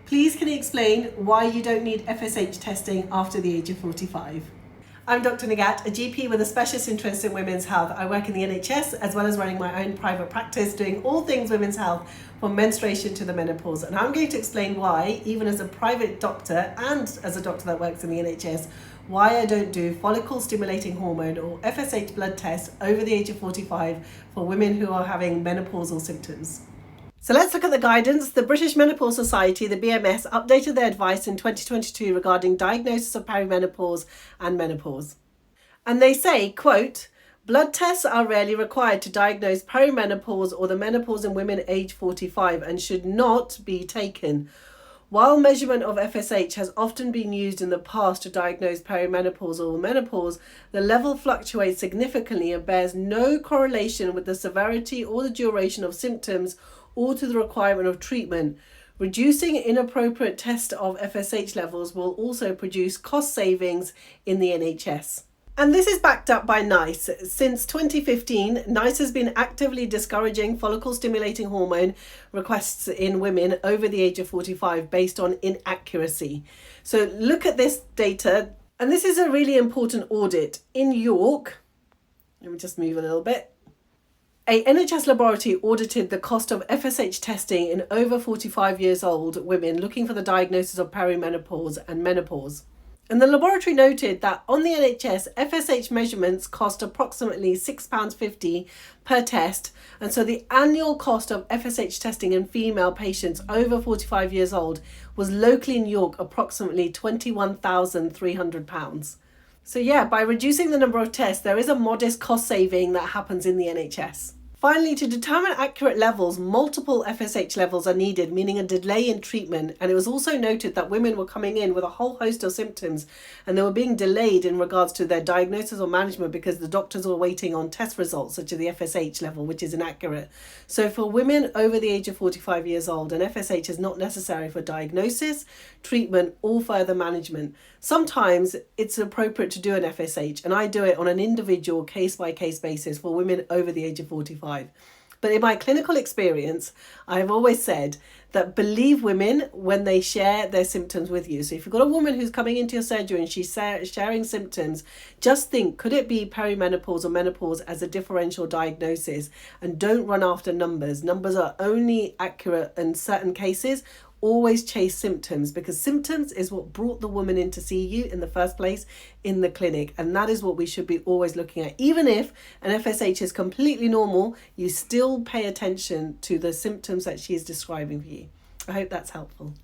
Please can you explain why you don't need FSH testing after the age of 45? I'm Dr. Nagat, a GP with a specialist interest in women's health. I work in the NHS as well as running my own private practice doing all things women's health from menstruation to the menopause. And I'm going to explain why, even as a private doctor and as a doctor that works in the NHS, why I don't do follicle stimulating hormone or FSH blood test over the age of 45 for women who are having menopausal symptoms. So let's look at the guidance. The British Menopause Society, the BMS, updated their advice in 2022 regarding diagnosis of perimenopause and menopause. And they say, quote, blood tests are rarely required to diagnose perimenopause or the menopause in women aged 45 and should not be taken. While measurement of FSH has often been used in the past to diagnose perimenopause or menopause, the level fluctuates significantly and bears no correlation with the severity or the duration of symptoms or to the requirement of treatment. Reducing inappropriate test of FSH levels will also produce cost savings in the NHS. And this is backed up by NICE. Since 2015, NICE has been actively discouraging follicle stimulating hormone requests in women over the age of 45 based on inaccuracy. So look at this data, and this is a really important audit. In York, let me just move a little bit. A NHS laboratory audited the cost of FSH testing in over 45 years old women looking for the diagnosis of perimenopause and menopause. And the laboratory noted that on the NHS, FSH measurements cost approximately £6.50 per test. And so the annual cost of FSH testing in female patients over 45 years old was locally in York approximately £21,300. So yeah, by reducing the number of tests, there is a modest cost saving that happens in the NHS. Finally, to determine accurate levels, multiple FSH levels are needed, meaning a delay in treatment. And it was also noted that women were coming in with a whole host of symptoms and they were being delayed in regards to their diagnosis or management because the doctors were waiting on test results such as the FSH level, which is inaccurate. So for women over the age of 45 years old, an FSH is not necessary for diagnosis, treatment, or further management. Sometimes it's appropriate to do an FSH, and I do it on an individual case-by-case basis for women over the age of 45. But in my clinical experience, I've always said that believe women when they share their symptoms with you. So if you've got a woman who's coming into your surgery and she's sharing symptoms, just think, could it be perimenopause or menopause as a differential diagnosis? And don't run after numbers. Numbers are only accurate in certain cases. Always chase symptoms, because symptoms is what brought the woman in to see you in the first place in the clinic. And that is what we should be always looking at. Even if an FSH is completely normal, you still pay attention to the symptoms that she is describing for you. I hope that's helpful.